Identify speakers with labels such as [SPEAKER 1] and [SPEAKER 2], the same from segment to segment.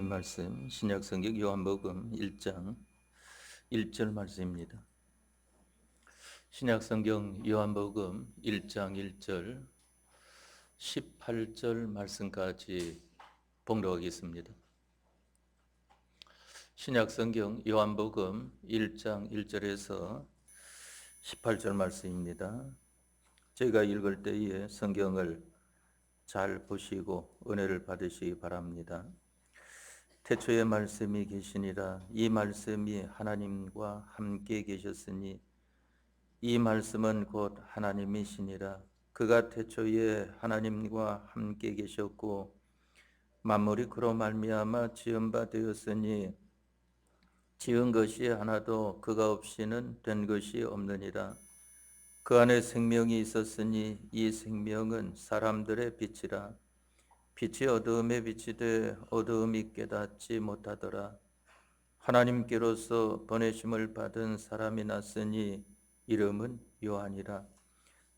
[SPEAKER 1] 말씀 신약성경 요한복음 1장 1절 말씀입니다. 신약성경 요한복음 1장 1절 18절 말씀까지 봉독하겠습니다. 신약성경 요한복음 1장 1절에서 18절 말씀입니다. 제가 읽을 때에 성경을 잘 보시고 은혜를 받으시기 바랍니다. 태초에 말씀이 계시니라. 이 말씀이 하나님과 함께 계셨으니 이 말씀은 곧 하나님이시니라. 그가 태초에 하나님과 함께 계셨고 만물이 그로 말미암아 지은 바 되었으니 지은 것이 하나도 그가 없이는 된 것이 없느니라. 그 안에 생명이 있었으니 이 생명은 사람들의 빛이라. 빛이 어두움에 비치되 어두움이 깨닫지 못하더라. 하나님께로서 보내심을 받은 사람이 났으니 이름은 요한이라.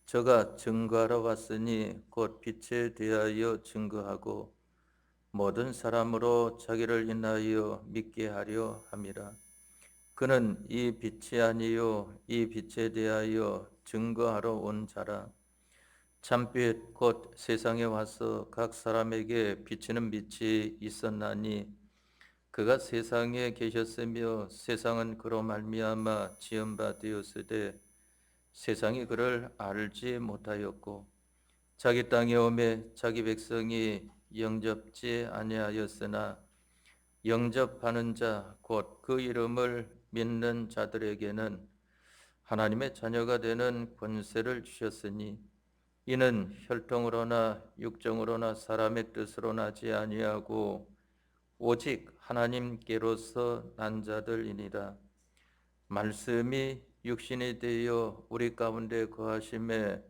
[SPEAKER 1] 저가 증거하러 왔으니 곧 빛에 대하여 증거하고 모든 사람으로 자기를 인하여 믿게 하려 함이라. 그는 이 빛이 아니요 이 빛에 대하여 증거하러 온 자라. 참빛 곧 세상에 와서 각 사람에게 비치는 빛이 있었나니 그가 세상에 계셨으며 세상은 그로 말미암아 지은 바 되었으되 세상이 그를 알지 못하였고 자기 땅에 오매 자기 백성이 영접지 아니하였으나 영접하는 자 곧 그 이름을 믿는 자들에게는 하나님의 자녀가 되는 권세를 주셨으니 이는 혈통으로나 육정으로나 사람의 뜻으로 나지 아니하고 오직 하나님께로서 난 자들이니라. 말씀이 육신이 되어 우리 가운데 거하심에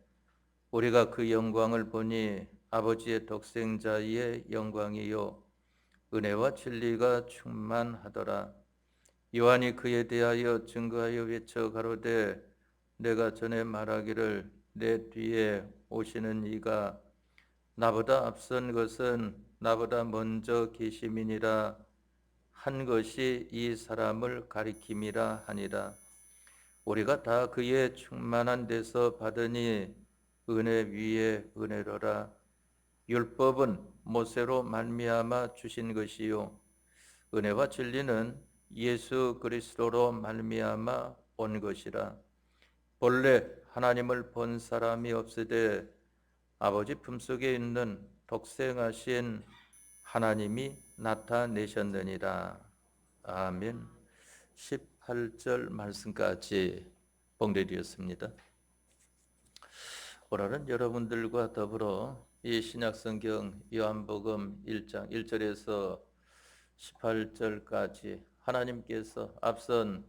[SPEAKER 1] 우리가 그 영광을 보니 아버지의 독생자의 영광이요 은혜와 진리가 충만하더라. 요한이 그에 대하여 증거하여 외쳐 가로되 내가 전에 말하기를 내 뒤에 오시는 이가 나보다 앞선 것은 나보다 먼저 계심이니라 한 것이 이 사람을 가리킴이라 하니라. 우리가 다 그의 충만한 데서 받으니 은혜 위에 은혜로라. 율법은 모세로 말미암아 주신 것이요 은혜와 진리는 예수 그리스도로 말미암아 온 것이라. 본래 하나님을 본 사람이 없으되 아버지 품속에 있는 독생하신 하나님이 나타내셨느니라. 아멘. 18절 말씀까지 봉독드렸습니다. 오늘은 여러분들과 더불어 이 신약성경 요한복음 1장 1절에서 18절까지 하나님께서 앞선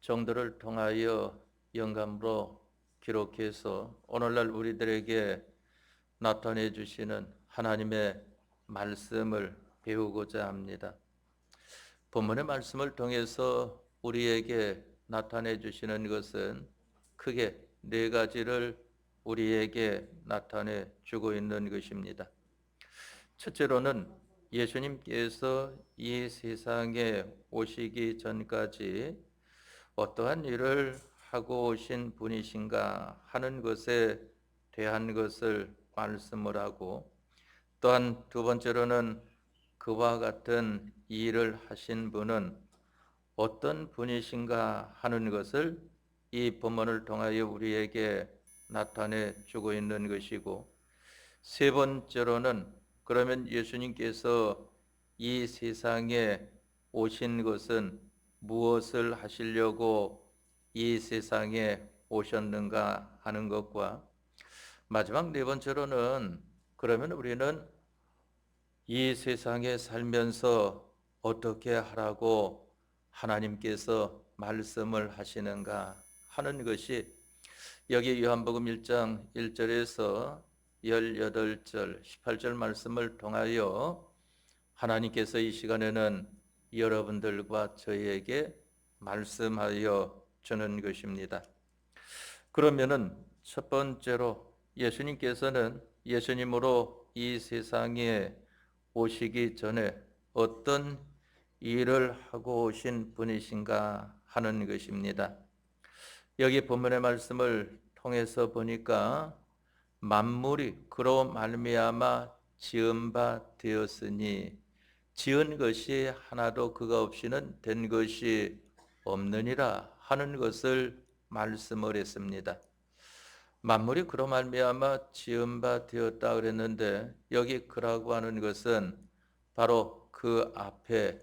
[SPEAKER 1] 정도를 통하여 영감으로 기록해서 오늘날 우리들에게 나타내 주시는 하나님의 말씀을 배우고자 합니다. 본문의 말씀을 통해서 우리에게 나타내 주시는 것은 크게 네 가지를 우리에게 나타내 주고 있는 것입니다. 첫째로는 예수님께서 이 세상에 오시기 전까지 어떠한 일을 하고 오신 분이신가 하는 것에 대한 것을 말씀을 하고 또한 두 번째로는 그와 같은 일을 하신 분은 어떤 분이신가 하는 것을 이 본문을 통하여 우리에게 나타내 주고 있는 것이고 세 번째로는 그러면 예수님께서 이 세상에 오신 것은 무엇을 하시려고 이 세상에 오셨는가 하는 것과 마지막 네 번째로는 그러면 우리는 이 세상에 살면서 어떻게 하라고 하나님께서 말씀을 하시는가 하는 것이 여기 요한복음 1장 1절에서 18절, 18절 말씀을 통하여 하나님께서 이 시간에는 여러분들과 저희에게 말씀하여 주는 것입니다. 그러면은 첫 번째로 예수님께서는 예수님으로 이 세상에 오시기 전에 어떤 일을 하고 오신 분이신가 하는 것입니다. 여기 본문의 말씀을 통해서 보니까 만물이 그로 말미암아 지은 바 되었으니 지은 것이 하나도 그가 없이는 된 것이 없느니라 하는 것을 말씀을 했습니다. 만물이 그로 말미암아 지은 바 되었다 그랬는데 여기 그라고 하는 것은 바로 그 앞에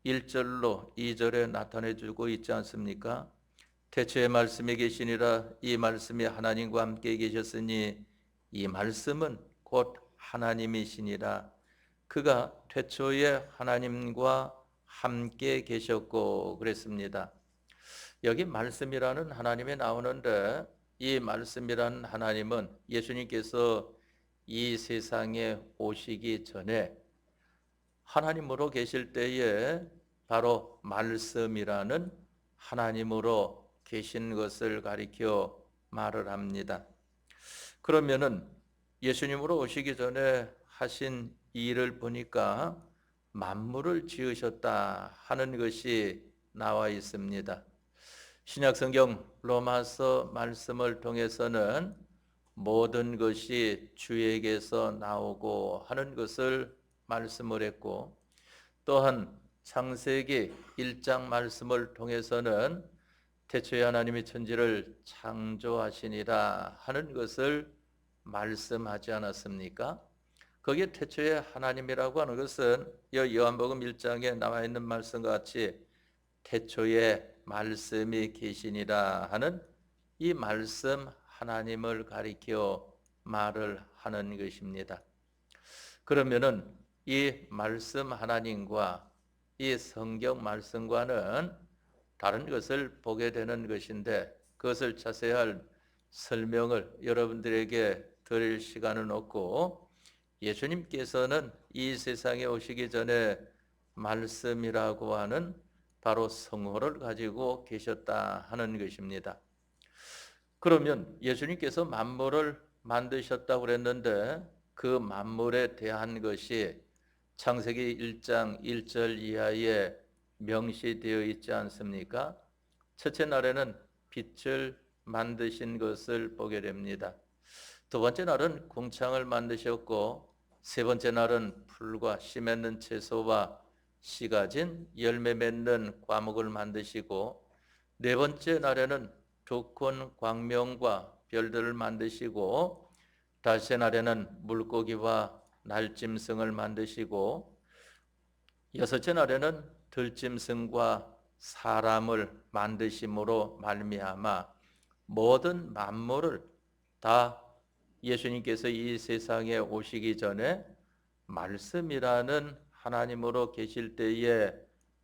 [SPEAKER 1] 1절로 2절에 나타내 주고 있지 않습니까? 태초에 말씀이 계시니라 이 말씀이 하나님과 함께 계셨으니 이 말씀은 곧 하나님이시니라. 그가 태초에 하나님과 함께 계셨고 그랬습니다. 여기 말씀이라는 하나님이 나오는데 이 말씀이라는 하나님은 예수님께서 이 세상에 오시기 전에 하나님으로 계실 때에 바로 말씀이라는 하나님으로 계신 것을 가리켜 말을 합니다. 그러면은 예수님으로 오시기 전에 하신 일을 보니까 만물을 지으셨다 하는 것이 나와 있습니다. 신약성경 로마서 말씀을 통해서는 모든 것이 주에게서 나오고 하는 것을 말씀을 했고 또한 창세기 1장 말씀을 통해서는 태초에 하나님이 천지를 창조하시니라 하는 것을 말씀하지 않았습니까? 거기에 태초에 하나님이라고 하는 것은 요한복음 1장에 나와 있는 말씀과 같이 태초에 말씀이 계시니라 하는 이 말씀 하나님을 가리켜 말을 하는 것입니다. 그러면은 이 말씀 하나님과 이 성경 말씀과는 다른 것을 보게 되는 것인데 그것을 자세할 설명을 여러분들에게 드릴 시간은 없고 예수님께서는 이 세상에 오시기 전에 말씀이라고 하는 바로 성호를 가지고 계셨다 하는 것입니다. 그러면 예수님께서 만물을 만드셨다고 그랬는데 그 만물에 대한 것이 창세기 1장 1절 이하에 명시되어 있지 않습니까? 첫째 날에는 빛을 만드신 것을 보게 됩니다. 두 번째 날은 궁창을 만드셨고 세 번째 날은 풀과 씨 맺는 채소와 씨 가진 열매 맺는 과목을 만드시고 네 번째 날에는 두콘 광명과 별들을 만드시고 다섯째 날에는 물고기와 날짐승을 만드시고 여섯째 날에는 들짐승과 사람을 만드심으로 말미암아 모든 만물을 다 예수님께서 이 세상에 오시기 전에 말씀이라는 하나님으로 계실 때에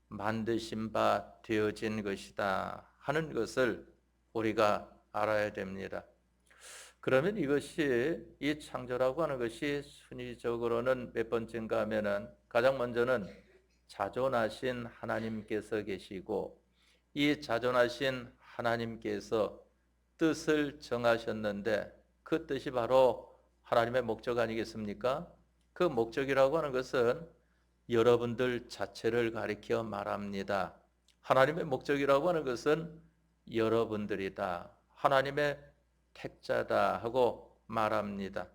[SPEAKER 1] 만드신 바 되어진 것이다 하는 것을 우리가 알아야 됩니다. 그러면 이것이 이 창조라고 하는 것이 순위적으로는 몇 번째인가 하면은 가장 먼저는 자존하신 하나님께서 계시고 이 자존하신 하나님께서 뜻을 정하셨는데 그 뜻이 바로 하나님의 목적 아니겠습니까? 그 목적이라고 하는 것은 여러분들 자체를 가리켜 말합니다. 하나님의 목적이라고 하는 것은 여러분들이다. 하나님의 택자다 하고 말합니다.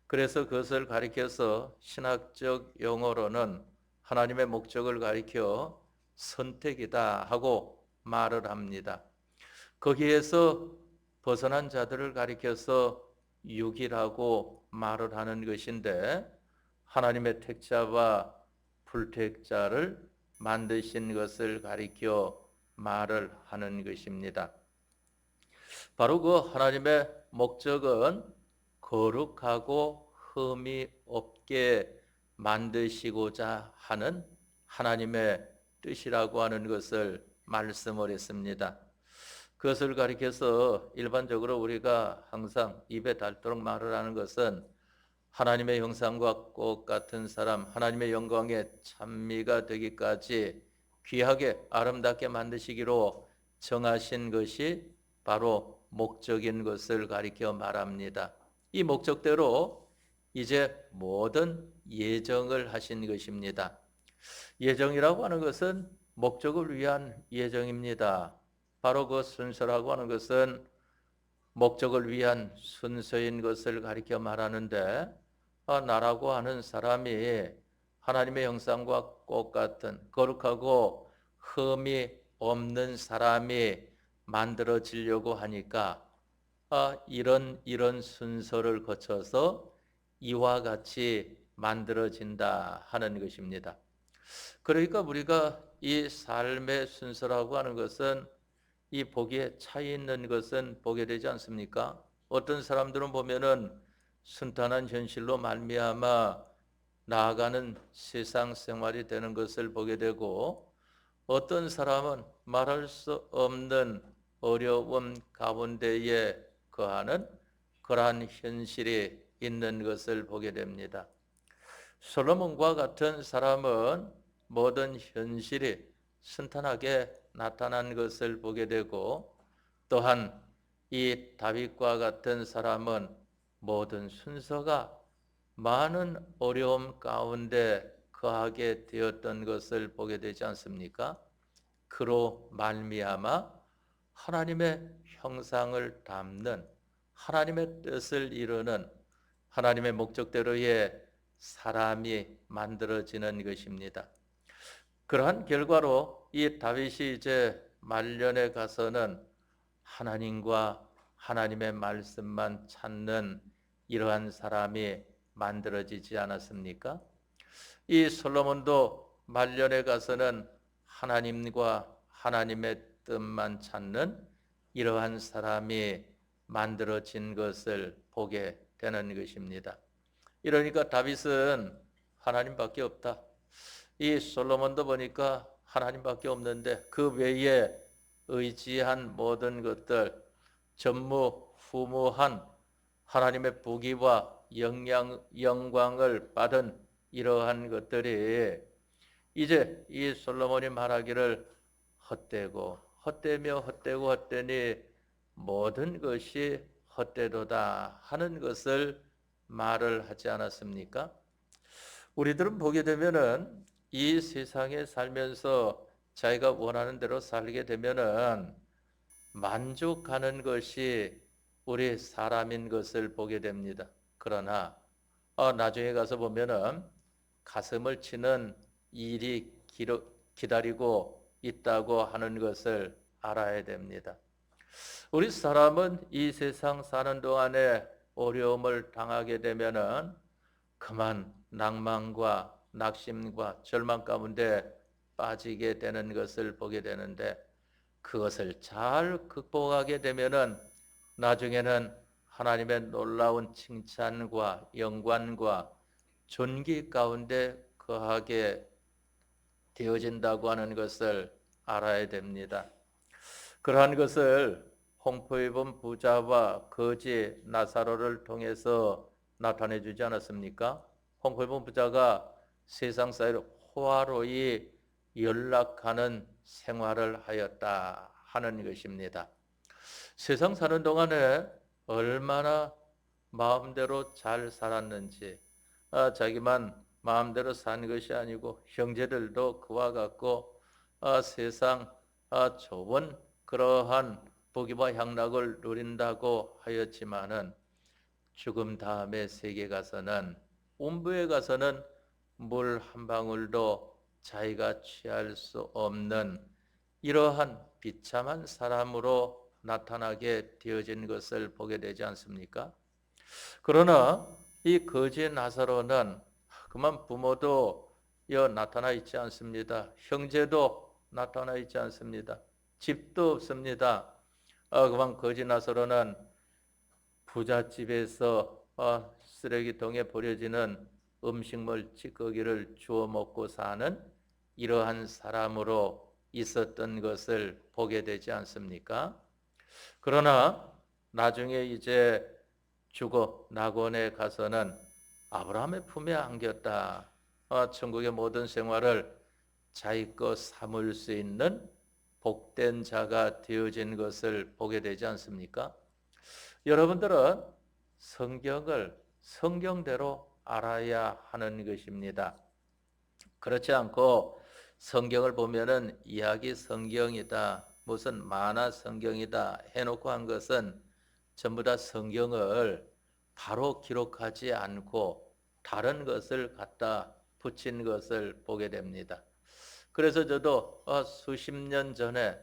[SPEAKER 1] 그래서 그것을 가리켜서 신학적 용어로는 하나님의 목적을 가리켜 선택이다 하고 말을 합니다. 거기에서 벗어난 자들을 가리켜서 육이라고 말을 하는 것인데 하나님의 택자와 불택자를 만드신 것을 가리켜 말을 하는 것입니다. 바로 그 하나님의 목적은 거룩하고 흠이 없게 만드시고자 하는 하나님의 뜻이라고 하는 것을 말씀을 했습니다. 그것을 가리켜서 일반적으로 우리가 항상 입에 닳도록 말을 하는 것은 하나님의 형상과 똑같은 사람, 하나님의 영광에 찬미가 되기까지 귀하게 아름답게 만드시기로 정하신 것이 바로 목적인 것을 가리켜 말합니다. 이 목적대로 이제 모든 예정을 하신 것입니다. 예정이라고 하는 것은 목적을 위한 예정입니다. 바로 그 순서라고 하는 것은 목적을 위한 순서인 것을 가리켜 말하는데, 나라고 하는 사람이 하나님의 형상과 똑같은 거룩하고 흠이 없는 사람이 만들어지려고 하니까 이런 순서를 거쳐서 이와 같이 만들어진다 하는 것입니다. 그러니까 우리가 이 삶의 순서라고 하는 것은 이 보기에 차이 있는 것은 보게 되지 않습니까? 어떤 사람들은 보면은 순탄한 현실로 말미암아 나아가는 세상 생활이 되는 것을 보게 되고, 어떤 사람은 말할 수 없는 어려움 가운데에 거하는 그러한 현실이 있는 것을 보게 됩니다. 솔로몬과 같은 사람은 모든 현실이 순탄하게 나타난 것을 보게 되고, 또한 이 다윗과 같은 사람은 모든 순서가 많은 어려움 가운데 거하게 되었던 것을 보게 되지 않습니까? 그로 말미암아 하나님의 형상을 담는, 하나님의 뜻을 이루는 하나님의 목적대로의 사람이 만들어지는 것입니다. 그러한 결과로 이 다윗이 이제 말년에 가서는 하나님과 하나님의 말씀만 찾는 이러한 사람이 만들어지지 않았습니까? 이 솔로몬도 말년에 가서는 하나님과 하나님의 뜻만 찾는 이러한 사람이 만들어진 것을 보게 되는 것입니다. 이러니까 다윗은 하나님밖에 없다. 이 솔로몬도 보니까 하나님밖에 없는데 그 외에 의지한 모든 것들, 전무후무한 하나님의 부귀와 영광을 받은 이러한 것들이 이제 이 솔로몬이 말하기를 헛되고 헛되며 헛되고 헛되니 모든 것이 헛되도다 하는 것을 말을 하지 않았습니까? 우리들은 보게 되면은 이 세상에 살면서 자기가 원하는 대로 살게 되면은 만족하는 것이 우리 사람인 것을 보게 됩니다. 그러나 나중에 가서 보면은 가슴을 치는 일이 기다리고 있다고 하는 것을 알아야 됩니다. 우리 사람은 이 세상 사는 동안에 어려움을 당하게 되면은 그만 낭만과 낙심과 절망 가운데 빠지게 되는 것을 보게 되는데, 그것을 잘 극복하게 되면은 나중에는 하나님의 놀라운 칭찬과 영광과 존귀 가운데 거하게 되어진다고 하는 것을 알아야 됩니다. 그러한 것을 홍포 입은 부자와 거지 나사로를 통해서 나타내 주지 않았습니까? 홍포 입은 부자가 세상 사이로 호화로이 연락하는 생활을 하였다 하는 것입니다. 세상 사는 동안에 얼마나 마음대로 잘 살았는지, 자기만 마음대로 산 것이 아니고 형제들도 그와 같고 세상 좋은 그러한 복이와 향락을 누린다고 하였지만은 죽음 다음에 세계 가서는, 음부에 가서는 물 한 방울도 자기가 취할 수 없는 이러한 비참한 사람으로 나타나게 되어진 것을 보게 되지 않습니까? 그러나 이 거지 나사로는 그만 부모도 나타나 있지 않습니다. 형제도 나타나 있지 않습니다. 집도 없습니다. 그만 거지 나사로는 부잣집에서 쓰레기통에 버려지는 음식물 찌꺼기를 주워 먹고 사는 이러한 사람으로 있었던 것을 보게 되지 않습니까? 그러나 나중에 이제 죽어 낙원에 가서는 아브라함의 품에 안겼다. 천국의 모든 생활을 자기 것 삼을 수 있는 복된 자가 되어진 것을 보게 되지 않습니까? 여러분들은 성경을 성경대로 알아야 하는 것입니다. 그렇지 않고 성경을 보면은 이야기 성경이다, 무슨 만화 성경이다 해놓고 한 것은 전부 다 성경을 바로 기록하지 않고 다른 것을 갖다 붙인 것을 보게 됩니다. 그래서 저도 수십 년 전에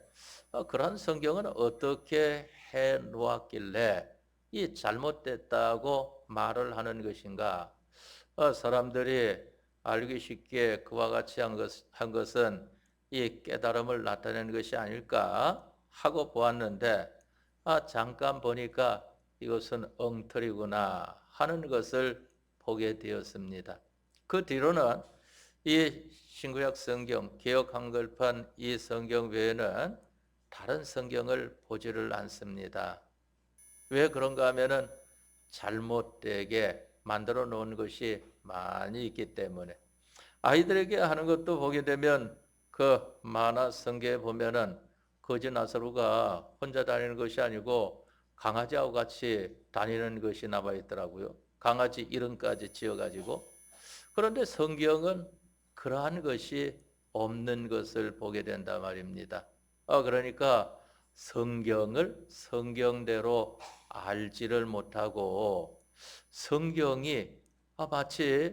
[SPEAKER 1] 그런 성경은 어떻게 해 놓았길래 이 잘못됐다고 말을 하는 것인가? 사람들이 알기 쉽게 그와 같이 한 것은 이 깨달음을 나타내는 것이 아닐까 하고 보았는데 잠깐 보니까 이것은 엉터리구나 하는 것을 보게 되었습니다. 그 뒤로는 이 신구약 성경, 개역 한글판 이 성경 외에는 다른 성경을 보지를 않습니다. 왜 그런가 하면은 잘못되게 만들어 놓은 것이 많이 있기 때문에. 아이들에게 하는 것도 보게 되면 그 만화 성경에 보면은 거지 나사로가 혼자 다니는 것이 아니고 강아지하고 같이 다니는 것이 나와 있더라고요. 강아지 이름까지 지어가지고. 그런데 성경은 그러한 것이 없는 것을 보게 된단 말입니다. 그러니까 성경을 성경대로 알지를 못하고 성경이 마치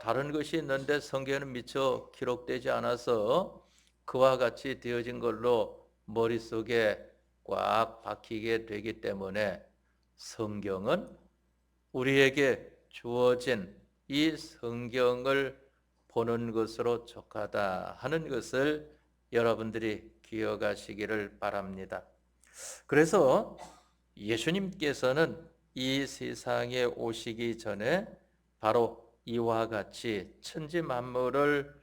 [SPEAKER 1] 다른 것이 있는데 성경에는 미처 기록되지 않아서 그와 같이 되어진 걸로 머릿속에 꽉 박히게 되기 때문에 성경은 우리에게 주어진 이 성경을 보는 것으로 족하다 하는 것을 여러분들이 기억하시기를 바랍니다. 그래서 예수님께서는 이 세상에 오시기 전에 바로 이와 같이 천지 만물을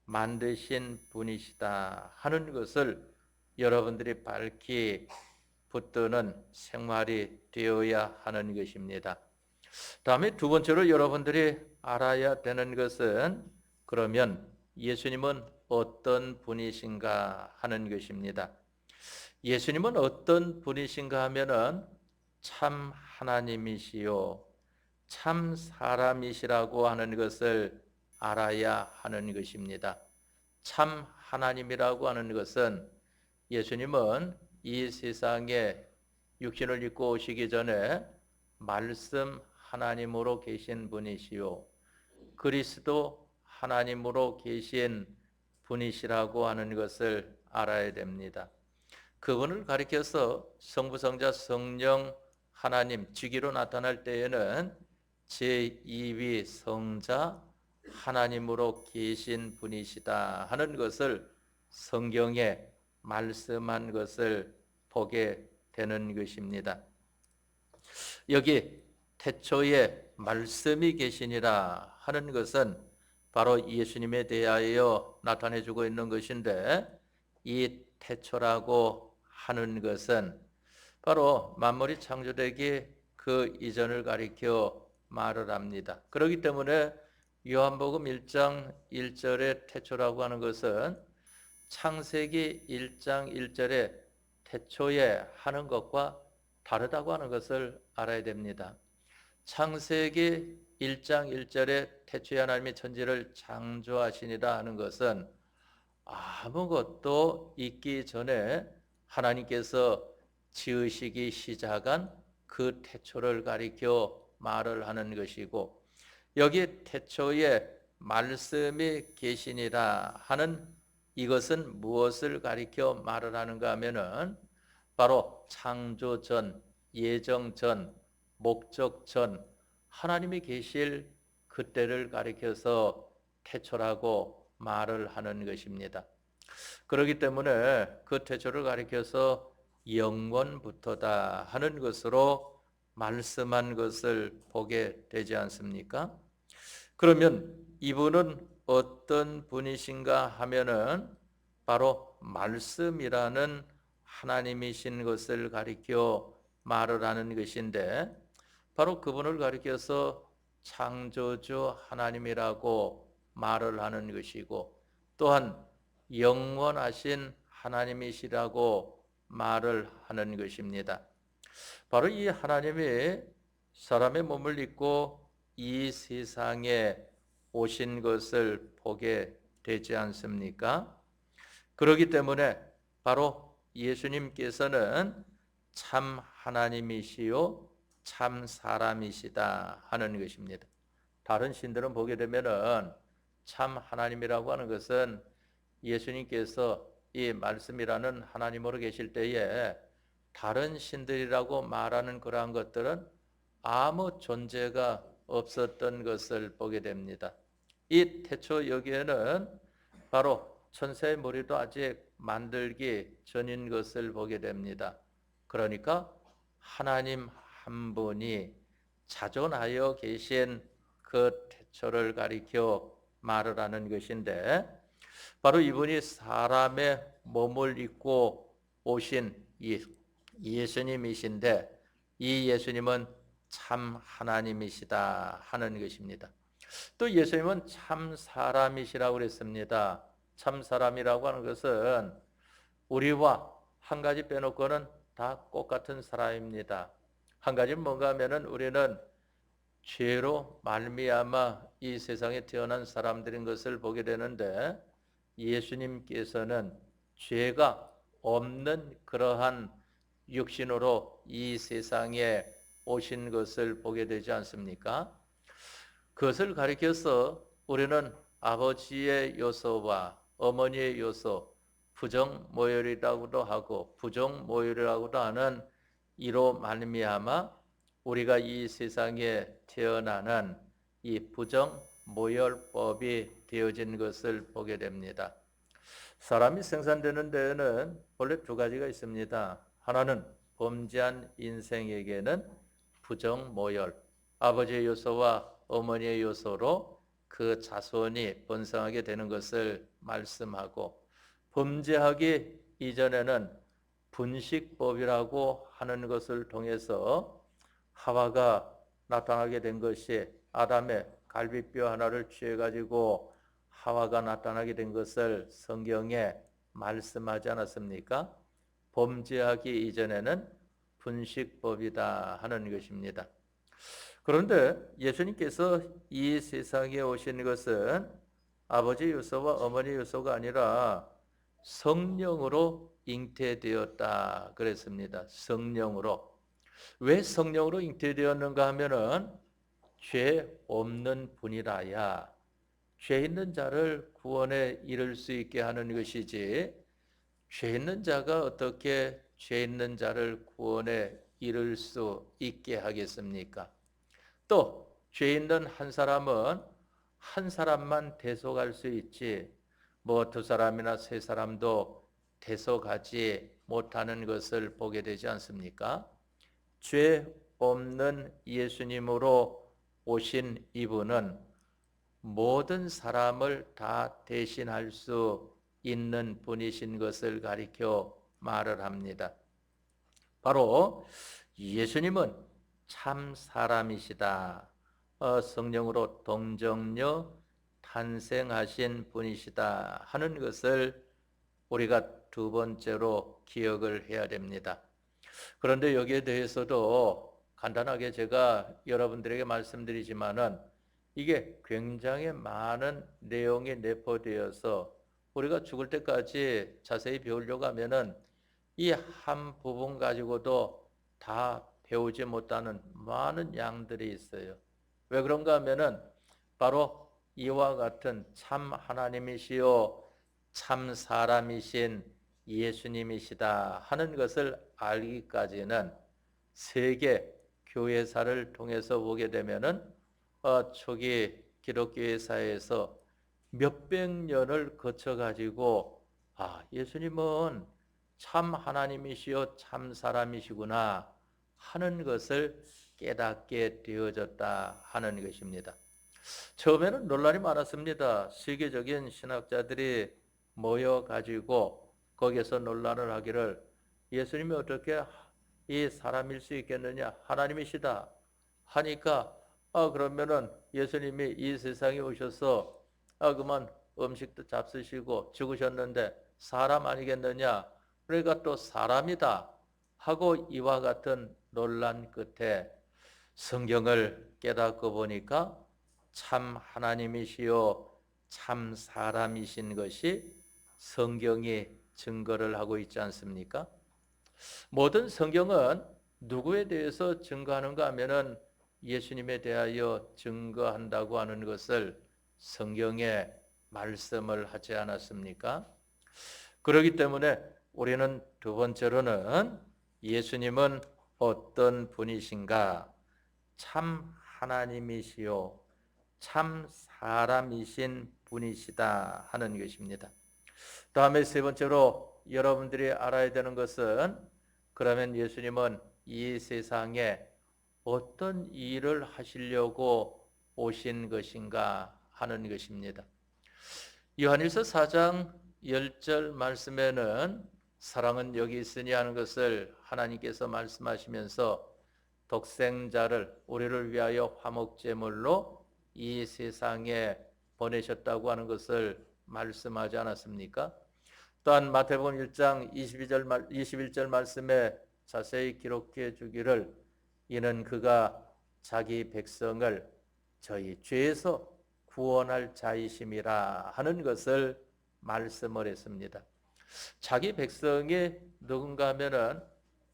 [SPEAKER 1] 만드신 분이시다 하는 것을 여러분들이 밝히 붙드는 생활이 되어야 하는 것입니다. 다음에 두 번째로 여러분들이 알아야 되는 것은 그러면 예수님은 어떤 분이신가 하는 것입니다. 예수님은 어떤 분이신가 하면은 참 하나님이시요 참 사람이시라고 하는 것을 알아야 하는 것입니다. 참 하나님이라고 하는 것은 예수님은 이 세상에 육신을 입고 오시기 전에 말씀 하나님으로 계신 분이시요 그리스도 하나님으로 계신 분이시라고 하는 것을 알아야 됩니다. 그분을 가리켜서 성부, 성자, 성령, 하나님 직위로 나타날 때에는 제2위 성자 하나님으로 계신 분이시다 하는 것을 성경에 말씀한 것을 보게 되는 것입니다. 여기 태초에 말씀이 계시니라 하는 것은 바로 예수님에 대하여 나타내주고 있는 것인데 이 태초라고 하는 것은 바로 만물이 창조되기 그 이전을 가리켜 말을 합니다. 그렇기 때문에 요한복음 1장 1절의 태초라고 하는 것은 창세기 1장 1절에 태초에 하는 것과 다르다고 하는 것을 알아야 됩니다. 창세기 1장 1절에 태초에 하나님이 천지를 창조하시니라 하는 것은 아무것도 있기 전에 하나님께서 지으시기 시작한 그 태초를 가리켜 말을 하는 것이고 여기 태초에 말씀이 계시니라 하는 이것은 무엇을 가리켜 말을 하는가 하면은 바로 창조 전, 예정 전, 목적 전 하나님이 계실 그때를 가리켜서 태초라고 말을 하는 것입니다. 그렇기 때문에 그 태초를 가리켜서 영원부터다 하는 것으로 말씀한 것을 보게 되지 않습니까? 그러면 이분은 어떤 분이신가 하면은 바로 말씀이라는 하나님이신 것을 가리켜 말을 하는 것인데 바로 그분을 가리켜서 창조주 하나님이라고 말을 하는 것이고 또한 영원하신 하나님이시라고 말을 하는 것입니다. 바로 이 하나님이 사람의 몸을 입고 이 세상에 오신 것을 보게 되지 않습니까? 그렇기 때문에 바로 예수님께서는 참 하나님이시요 참 사람이시다 하는 것입니다. 다른 신들은 보게 되면은 참 하나님이라고 하는 것은 예수님께서 이 말씀이라는 하나님으로 계실 때에 다른 신들이라고 말하는 그러한 것들은 아무 존재가 없었던 것을 보게 됩니다. 이 태초 여기에는 바로 천사의 머리도 아직 만들기 전인 것을 보게 됩니다. 그러니까 하나님 한 분이 자존하여 계신 그 태초를 가리켜 말을 하는 것인데, 바로 이분이 사람의 몸을 입고 오신 예수님이신데, 이 예수님은 참 하나님이시다 하는 것입니다. 또 예수님은 참 사람이시라고 그랬습니다. 참 사람이라고 하는 것은 우리와 한 가지 빼놓고는 다 똑같은 사람입니다. 한 가지는 뭔가 하면은 우리는 죄로 말미암아 이 세상에 태어난 사람들인 것을 보게 되는데, 예수님께서는 죄가 없는 그러한 육신으로 이 세상에 오신 것을 보게 되지 않습니까? 그것을 가리켜서 우리는 아버지의 요소와 어머니의 요소, 부정모혈이라고도 하고 부정모혈이라고도 하는 이로 말미암아 우리가 이 세상에 태어나는 이 부정모혈법이 되어진 것을 보게 됩니다. 사람이 생산되는 데에는 원래 두 가지가 있습니다. 하나는 범죄한 인생에게는 부정모혈, 아버지의 요소와 어머니의 요소로 그 자손이 번성하게 되는 것을 말씀하고, 범죄하기 이전에는 분식법이라고 하는 것을 통해서 하와가 나타나게 된 것이, 아담의 갈비뼈 하나를 취해가지고 하와가 나타나게 된 것을 성경에 말씀하지 않았습니까? 범죄하기 이전에는 분식법이다 하는 것입니다. 그런데 예수님께서 이 세상에 오신 것은 아버지 요소와 어머니 요소가 아니라 성령으로 잉태되었다 그랬습니다. 성령으로. 왜 성령으로 잉태되었는가 하면은 죄 없는 분이라야 죄 있는 자를 구원에 이를 수 있게 하는 것이지, 죄 있는 자가 어떻게 죄 있는 자를 구원에 이를 수 있게 하겠습니까? 또 죄 있는 한 사람은 한 사람만 대속할 수 있지, 뭐 두 사람이나 세 사람도 대속하지 못하는 것을 보게 되지 않습니까? 죄 없는 예수님으로 오신 이분은 모든 사람을 다 대신할 수 있는 분이신 것을 가리켜 말을 합니다. 바로 예수님은 참 사람이시다, 성령으로 동정녀 탄생하신 분이시다 하는 것을 우리가 두 번째로 기억을 해야 됩니다. 그런데 여기에 대해서도 간단하게 제가 여러분들에게 말씀드리지만은 이게 굉장히 많은 내용이 내포되어서 우리가 죽을 때까지 자세히 배우려고 하면은 이 한 부분 가지고도 다 배우지 못하는 많은 양들이 있어요. 왜 그런가 하면은 바로 이와 같은 참 하나님이시요 참 사람이신 예수님이시다 하는 것을 알기까지는 세계 교회사를 통해서 보게 되면은 초기 기독교의 사회에서 몇백 년을 거쳐 가지고 예수님은 참 하나님이시요 참 사람이시구나 하는 것을 깨닫게 되어졌다 하는 것입니다. 처음에는 논란이 많았습니다. 세계적인 신학자들이 모여 가지고 거기에서 논란을 하기를, 예수님이 어떻게 이 사람일 수 있겠느냐, 하나님이시다 하니까 그러면은 예수님이 이 세상에 오셔서 그만 음식도 잡수시고 죽으셨는데 사람 아니겠느냐, 그러니까 또 사람이다 하고 이와 같은 논란 끝에 성경을 깨닫고 보니까 참 하나님이시요 참 사람이신 것이 성경이 증거를 하고 있지 않습니까? 모든 성경은 누구에 대해서 증거하는가 하면은 예수님에 대하여 증거한다고 하는 것을 성경에 말씀을 하지 않았습니까? 그렇기 때문에 우리는 두 번째로는 예수님은 어떤 분이신가? 참 하나님이시요 참 사람이신 분이시다 하는 것입니다. 다음에 세 번째로 여러분들이 알아야 되는 것은 그러면 예수님은 이 세상에 어떤 일을 하시려고 오신 것인가 하는 것입니다. 요한일서 4장 10절 말씀에는 사랑은 여기 있으니 하는 것을 하나님께서 말씀하시면서 독생자를 우리를 위하여 화목제물로 이 세상에 보내셨다고 하는 것을 말씀하지 않았습니까? 또한 마태복음 1장 21절 말씀에 자세히 기록해 주기를 이는 그가 자기 백성을 저희 죄에서 구원할 자이심이라 하는 것을 말씀을 했습니다. 자기 백성이 누군가 하면은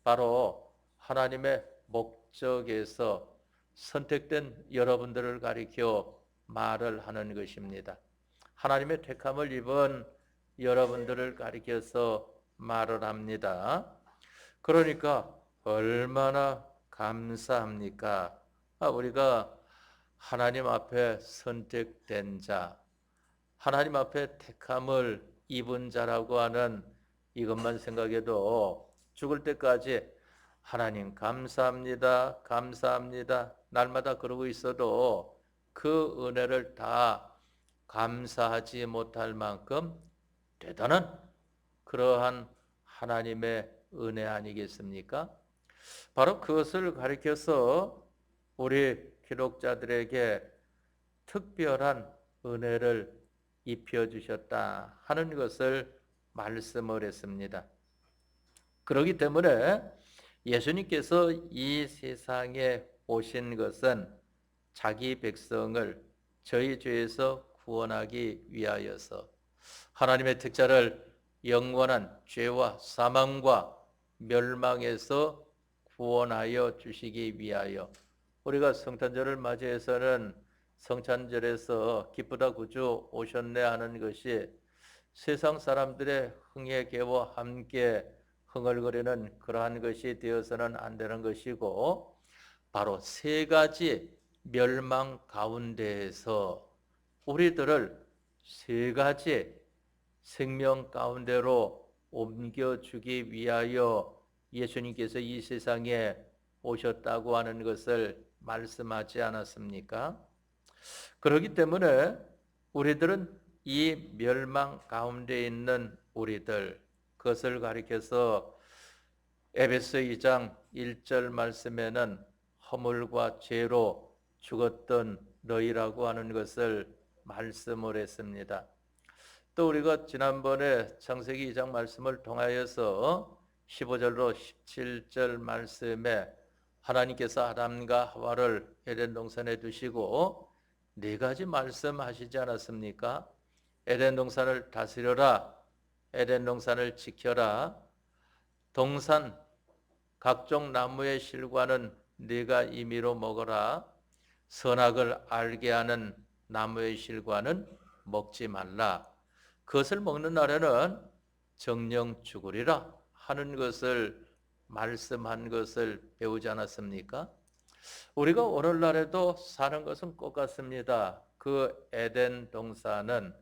[SPEAKER 1] 바로 하나님의 목적에서 선택된 여러분들을 가리켜 말을 하는 것입니다. 하나님의 택함을 입은 여러분들을 가리켜서 말을 합니다. 그러니까 얼마나 감사합니까? 우리가 하나님 앞에 선택된 자, 하나님 앞에 택함을 입은 자라고 하는 이것만 생각해도 죽을 때까지 하나님 감사합니다. 감사합니다. 날마다 그러고 있어도 그 은혜를 다 감사하지 못할 만큼 대단한 그러한 하나님의 은혜 아니겠습니까? 바로 그것을 가리켜서 우리 기독자들에게 특별한 은혜를 입혀주셨다 하는 것을 말씀을 했습니다. 그렇기 때문에 예수님께서 이 세상에 오신 것은 자기 백성을 저희 죄에서 구원하기 위하여서 하나님의 특자를 영원한 죄와 사망과 멸망에서 구원하여 주시기 위하여 우리가 성탄절을 맞이해서는 성탄절에서 기쁘다 구주 오셨네 하는 것이 세상 사람들의 흥에 개와 함께 흥얼거리는 그러한 것이 되어서는 안 되는 것이고 바로 세 가지 멸망 가운데에서 우리들을 세 가지 생명 가운데로 옮겨주기 위하여 예수님께서 이 세상에 오셨다고 하는 것을 말씀하지 않았습니까? 그렇기 때문에 우리들은 이 멸망 가운데 있는 우리들, 그것을 가리켜서 에베소 2장 1절 말씀에는 허물과 죄로 죽었던 너희라고 하는 것을 말씀을 했습니다. 또 우리가 지난번에 창세기 2장 말씀을 통하여서 15절로 17절 말씀에 하나님께서 아담과 하와를 에덴 동산에 두시고 네 가지 말씀하시지 않았습니까? 에덴 동산을 다스려라, 에덴 동산을 지켜라, 동산 각종 나무의 실과는 네가 임의로 먹어라, 선악을 알게 하는 나무의 실과는 먹지 말라, 그것을 먹는 날에는 정령 죽으리라 하는 것을 말씀한 것을 배우지 않았습니까? 우리가 오늘날에도 사는 것은 똑같습니다. 그 에덴 동산은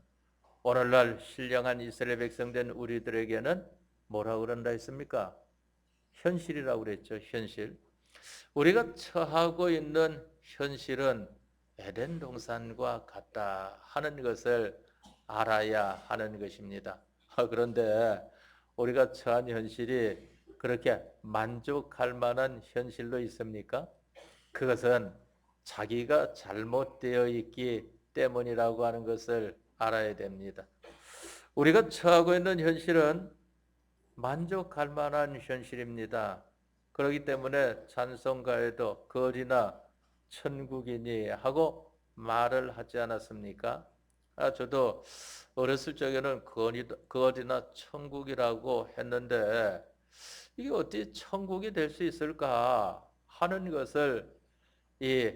[SPEAKER 1] 오늘날 신령한 이스라엘 백성된 우리들에게는 뭐라고 그런다 했습니까? 현실이라고 그랬죠. 현실. 우리가 처하고 있는 현실은 에덴 동산과 같다 하는 것을 알아야 하는 것입니다. 그런데 우리가 처한 현실이 그렇게 만족할 만한 현실로 있습니까? 그것은 자기가 잘못되어 있기 때문이라고 하는 것을 알아야 됩니다. 우리가 처하고 있는 현실은 만족할 만한 현실입니다. 그렇기 때문에 찬송가에도 거리나 천국이니 하고 말을 하지 않았습니까? 저도 어렸을 적에는 그 어디나 천국이라고 했는데 이게 어떻게 천국이 될 수 있을까 하는 것을 이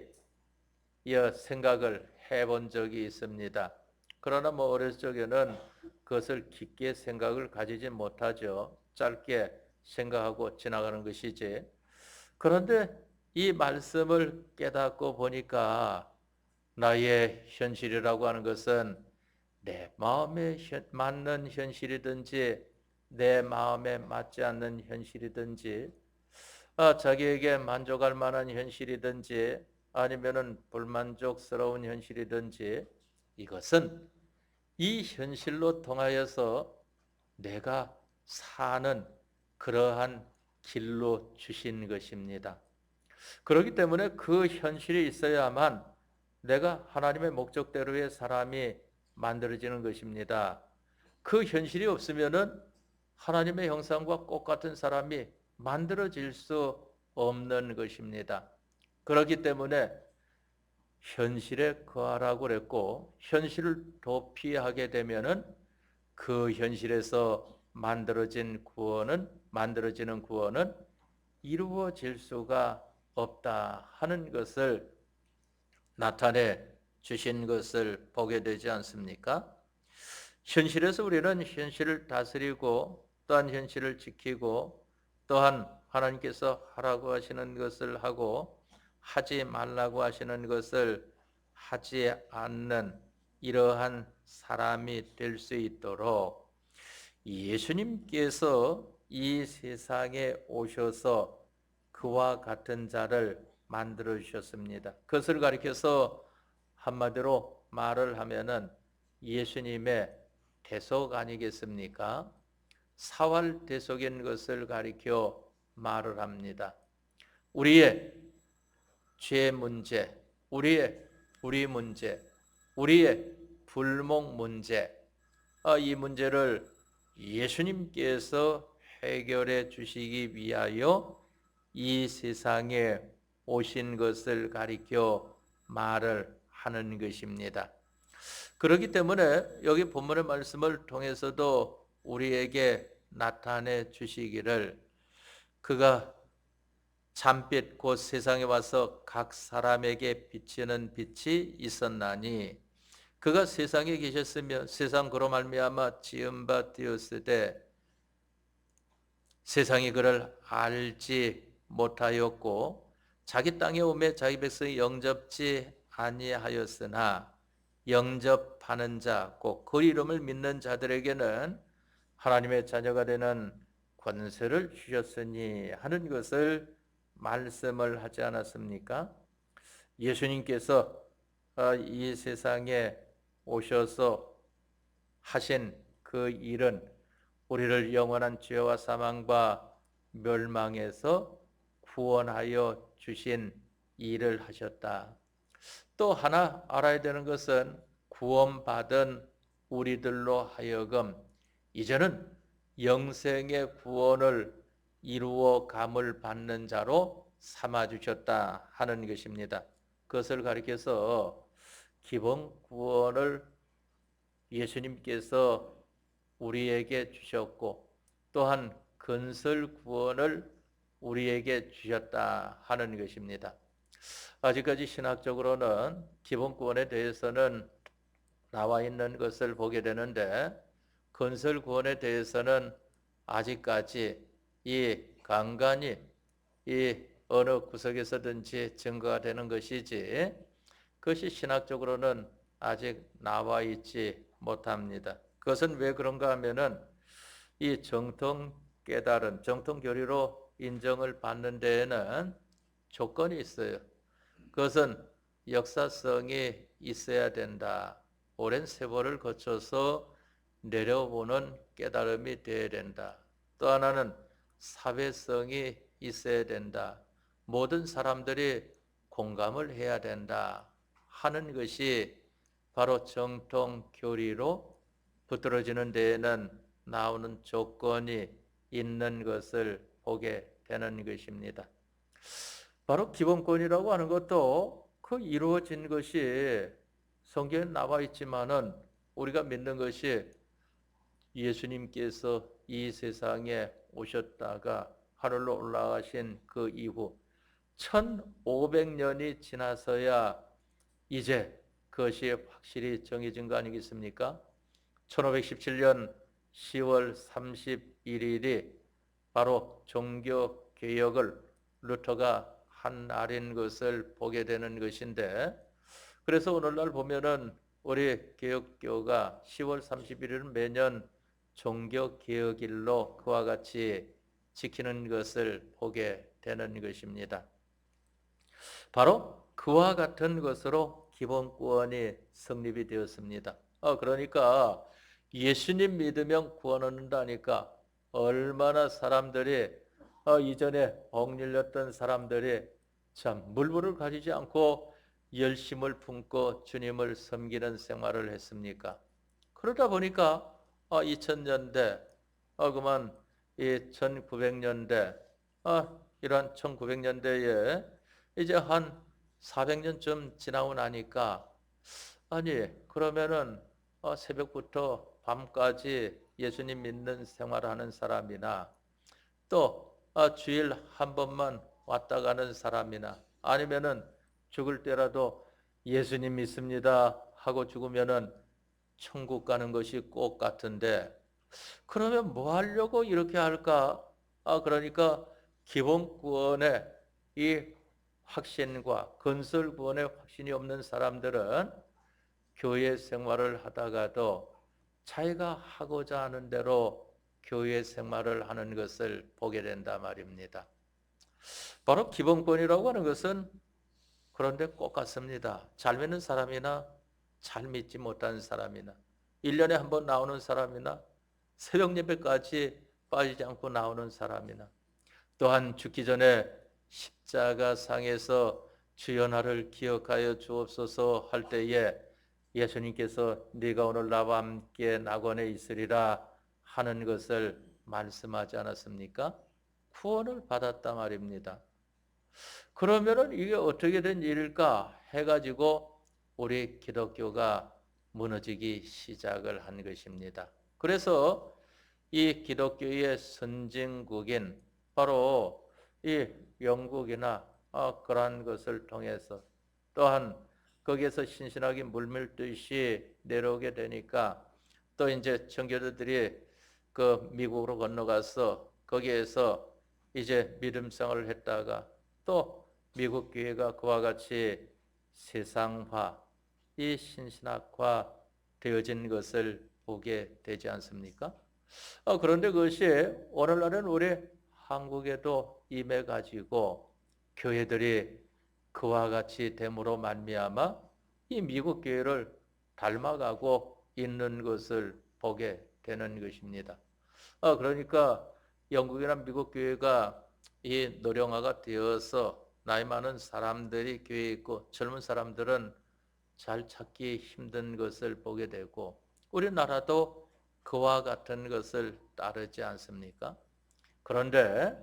[SPEAKER 1] 생각을 해본 적이 있습니다. 그러나 뭐 어렸을 적에는 그것을 깊게 생각을 가지지 못하죠. 짧게 생각하고 지나가는 것이지. 그런데 이 말씀을 깨닫고 보니까 나의 현실이라고 하는 것은 내 마음에 맞는 현실이든지 내 마음에 맞지 않는 현실이든지 자기에게 만족할 만한 현실이든지 아니면은 불만족스러운 현실이든지 이것은 이 현실로 통하여서 내가 사는 그러한 길로 주신 것입니다. 그렇기 때문에 그 현실이 있어야만 내가 하나님의 목적대로의 사람이 만들어지는 것입니다. 그 현실이 없으면은 하나님의 형상과 똑같은 사람이 만들어질 수 없는 것입니다. 그렇기 때문에 현실에 거하라고 그랬고 현실을 도피하게 되면은 그 현실에서 만들어지는 구원은 이루어질 수가 없다 하는 것을 나타내 주신 것을 보게 되지 않습니까? 현실에서 우리는 현실을 다스리고 또한 현실을 지키고 또한 하나님께서 하라고 하시는 것을 하고 하지 말라고 하시는 것을 하지 않는 이러한 사람이 될 수 있도록 예수님께서 이 세상에 오셔서 그와 같은 자를 만들어 주셨습니다. 그것을 가리켜서 한마디로 말을 하면은 예수님의 대속 아니겠습니까? 사활 대속인 것을 가리켜 말을 합니다. 우리의 죄 문제, 우리의 불의 문제, 우리의 불목 문제, 이 문제를 예수님께서 해결해 주시기 위하여 이 세상에 오신 것을 가리켜 말을 하는 것입니다. 그렇기 때문에 여기 본문의 말씀을 통해서도 우리에게 나타내 주시기를 그가 참빛 곧 세상에 와서 각 사람에게 비치는 빛이 있었나니 그가 세상에 계셨으며 세상 그로 말미암아 지은 바 되었으되 세상이 그를 알지 못하였고 자기 땅에 오매 자기 백성이 영접지 아니하였으나 영접하는 자 곧 그 이름을 믿는 자들에게는 하나님의 자녀가 되는 권세를 주셨으니 하는 것을 말씀을 하지 않았습니까? 예수님께서 이 세상에 오셔서 하신 그 일은 우리를 영원한 죄와 사망과 멸망에서 구원하여 주신 일을 하셨다. 또 하나 알아야 되는 것은 구원받은 우리들로 하여금 이제는 영생의 구원을 이루어 감을 받는 자로 삼아 주셨다 하는 것입니다. 그것을 가리켜서 기본 구원을 예수님께서 우리에게 주셨고 또한 근설 구원을 우리에게 주셨다 하는 것입니다. 아직까지 신학적으로는 기본 구원에 대해서는 나와 있는 것을 보게 되는데 근설 구원에 대해서는 아직까지 이 간간히 이 어느 구석에서든지 증거가 되는 것이지 그것이 신학적으로는 아직 나와 있지 못합니다. 그것은 왜 그런가 하면은 이 정통 깨달은 정통 교리로 인정을 받는 데에는 조건이 있어요. 그것은 역사성이 있어야 된다. 오랜 세월을 거쳐서 내려보는 깨달음이 되어야 된다. 또 하나는 사회성이 있어야 된다. 모든 사람들이 공감을 해야 된다 하는 것이 바로 정통 교리로 붙들어지는 데에는 나오는 조건이 있는 것을 보게 되는 것입니다. 바로 기본권이라고 하는 것도 그 이루어진 것이 성경에 나와 있지만은 우리가 믿는 것이 예수님께서 이 세상에 오셨다가 하늘로 올라가신 그 이후 1500년이 지나서야 이제 그것이 확실히 정해진 거 아니겠습니까? 1517년 10월 31일이 바로 종교개혁을 루터가 한 날인 것을 보게 되는 것인데, 그래서 오늘날 보면은 우리 개혁교가 10월 31일은 매년 종교개혁일로 그와 같이 지키는 것을 보게 되는 것입니다. 바로 그와 같은 것으로 기본구원이 성립이 되었습니다. 그러니까 예수님 믿으면 구원 얻는다니까 얼마나 사람들이 이전에 억눌렸던 사람들이 참 물불을 가리지 않고 열심을 품고 주님을 섬기는 생활을 했습니까? 그러다 보니까 2000년대 그만 이 1900년대 이런 1900년대에 이제 한 400년쯤 지나고 나니까 아니 그러면은 새벽부터 밤까지 예수님 믿는 생활하는 사람이나 또 주일 한 번만 왔다 가는 사람이나 아니면은 죽을 때라도 예수님 믿습니다 하고 죽으면은 천국 가는 것이 꼭 같은데 그러면 뭐 하려고 이렇게 할까? 그러니까 기본 구원의 이 확신과 건설 구원의 확신이 없는 사람들은 교회 생활을 하다가도 자기가 하고자 하는 대로 교회 생활을 하는 것을 보게 된다 말입니다. 바로 기본권이라고 하는 것은 그런데 꼭 같습니다. 잘 믿는 사람이나 잘 믿지 못하는 사람이나 1년에 한 번 나오는 사람이나 새벽 예배까지 빠지지 않고 나오는 사람이나 또한 죽기 전에 십자가 상에서 주여 나를 기억하여 주옵소서 할 때에 예수님께서 네가 오늘 나와 함께 낙원에 있으리라 하는 것을 말씀하지 않았습니까? 구원을 받았단 말입니다. 그러면은 이게 어떻게 된 일일까 해가지고 우리 기독교가 무너지기 시작을 한 것입니다. 그래서 이 기독교의 선진국인 바로 이 영국이나 그러한 것을 통해서 또한 거기에서 신신하게 물밀듯이 내려오게 되니까 또 이제 청교도들이 그 미국으로 건너가서 거기에서 이제 믿음 생활을 했다가 또 미국 교회가 그와 같이 세상화, 이 신신학화 되어진 것을 보게 되지 않습니까? 그런데 그것이 오늘날은 우리 한국에도 임해 가지고 교회들이 그와 같이 됨으로 말미암아 이 미국 교회를 닮아가고 있는 것을 보게 되는 것입니다. 그러니까 영국이나 미국 교회가 이 노령화가 되어서 나이 많은 사람들이 교회에 있고 젊은 사람들은 잘 찾기 힘든 것을 보게 되고 우리나라도 그와 같은 것을 따르지 않습니까? 그런데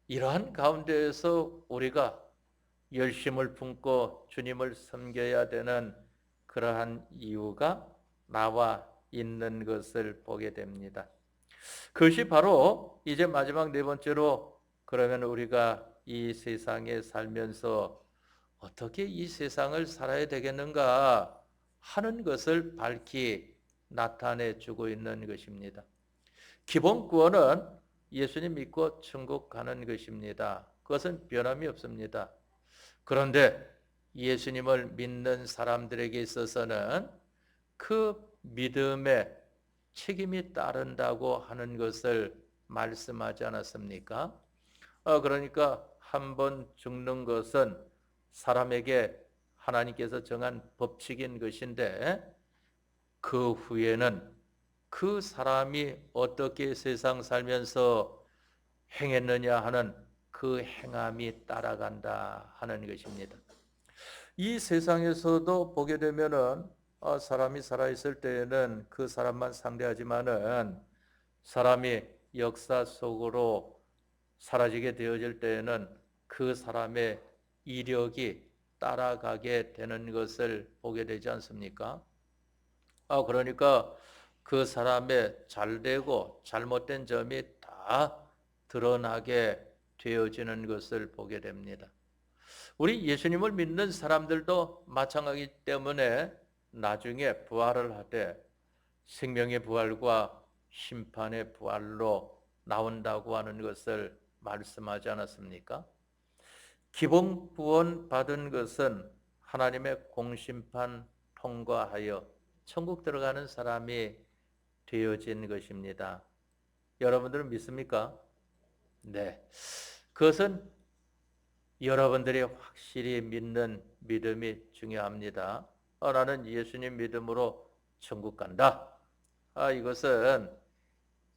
[SPEAKER 1] 이러한 가운데에서 우리가 열심을 품고 주님을 섬겨야 되는 그러한 이유가 나와 있는 것을 보게 됩니다. 그것이 바로 이제 마지막 네 번째로 그러면 우리가 이 세상에 살면서 어떻게 이 세상을 살아야 되겠는가 하는 것을 밝히 나타내 주고 있는 것입니다. 기본 구원은 예수님 믿고 천국 가는 것입니다. 그것은 변함이 없습니다. 그런데 예수님을 믿는 사람들에게 있어서는 그 믿음에 책임이 따른다고 하는 것을 말씀하지 않았습니까? 그러니까 한 번 죽는 것은 사람에게 하나님께서 정한 법칙인 것인데 그 후에는 그 사람이 어떻게 세상 살면서 행했느냐 하는 그 행함이 따라간다 하는 것입니다. 이 세상에서도 보게 되면은 사람이 살아있을 때에는 그 사람만 상대하지만은 사람이 역사 속으로 사라지게 되어질 때에는 그 사람의 이력이 따라가게 되는 것을 보게 되지 않습니까? 그러니까 그 사람의 잘되고 잘못된 점이 다 드러나게 되어지는 것을 보게 됩니다. 우리 예수님을 믿는 사람들도 마찬가지이기 때문에 나중에 부활을 하되 생명의 부활과 심판의 부활로 나온다고 하는 것을 말씀하지 않았습니까? 기본 구원 받은 것은 하나님의 공심판 통과하여 천국 들어가는 사람이 되어진 것입니다. 여러분들은 믿습니까? 네. 그것은 여러분들이 확실히 믿는 믿음이 중요합니다. 나는 예수님 믿음으로 천국 간다. 이것은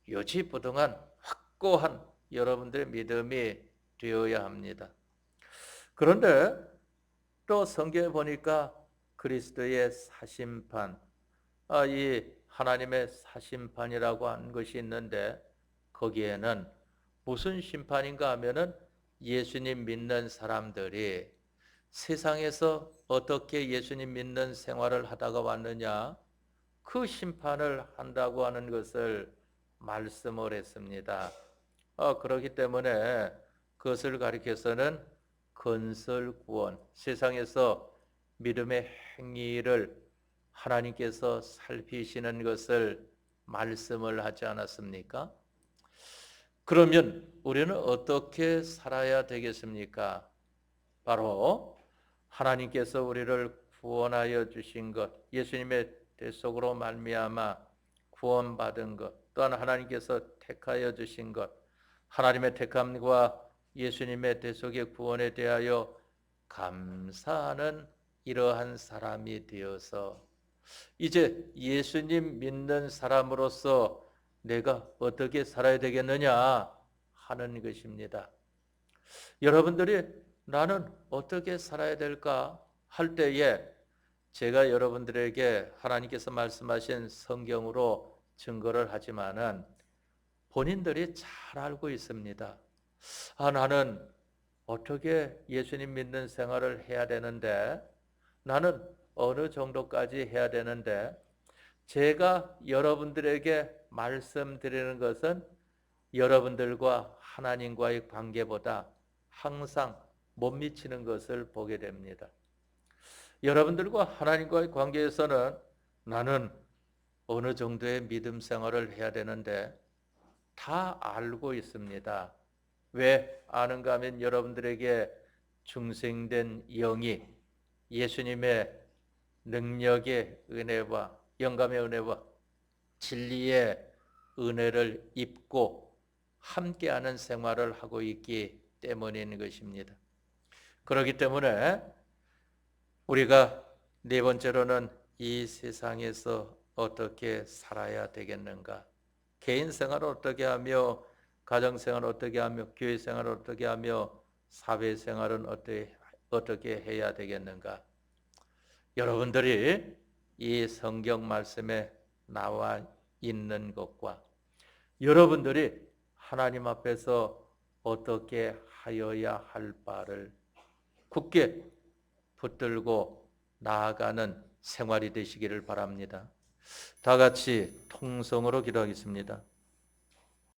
[SPEAKER 1] 요지부동한 확고한 여러분들의 믿음이 되어야 합니다. 그런데 또 성경에 보니까 그리스도의 사심판, 이 하나님의 사심판이라고 하는 것이 있는데 거기에는 무슨 심판인가 하면은 예수님 믿는 사람들이 세상에서 어떻게 예수님 믿는 생활을 하다가 왔느냐, 그 심판을 한다고 하는 것을 말씀을 했습니다. 그렇기 때문에 그것을 가리켜서는 건설 구원, 세상에서 믿음의 행위를 하나님께서 살피시는 것을 말씀을 하지 않았습니까? 그러면 우리는 어떻게 살아야 되겠습니까? 바로 하나님께서 우리를 구원하여 주신 것, 예수님의 대속으로 말미암아 구원받은 것, 또한 하나님께서 택하여 주신 것, 하나님의 택함과 예수님의 대속의 구원에 대하여 감사하는 이러한 사람이 되어서 이제 예수님 믿는 사람으로서 내가 어떻게 살아야 되겠느냐 하는 것입니다. 여러분들이 나는 어떻게 살아야 될까 할 때에 제가 여러분들에게 하나님께서 말씀하신 성경으로 증거를 하지만은 본인들이 잘 알고 있습니다. 나는 어떻게 예수님 믿는 생활을 해야 되는데, 나는 어느 정도까지 해야 되는데, 제가 여러분들에게 말씀드리는 것은 여러분들과 하나님과의 관계보다 항상 못 미치는 것을 보게 됩니다. 여러분들과 하나님과의 관계에서는 나는 어느 정도의 믿음 생활을 해야 되는데 다 알고 있습니다. 왜 아는가 하면 여러분들에게 중생된 영이 예수님의 능력의 은혜와 영감의 은혜와 진리의 은혜를 입고 함께하는 생활을 하고 있기 때문인 것입니다. 그렇기 때문에 우리가 네 번째로는 이 세상에서 어떻게 살아야 되겠는가? 개인 생활을 어떻게 하며, 가정 생활을 어떻게 하며, 교회 생활을 어떻게 하며, 사회 생활은 어떻게 해야 되겠는가? 여러분들이 이 성경 말씀에 나와 있는 것과 여러분들이 하나님 앞에서 어떻게 하여야 할 바를 굳게 붙들고 나아가는 생활이 되시기를 바랍니다. 다 같이 통성으로 기도하겠습니다.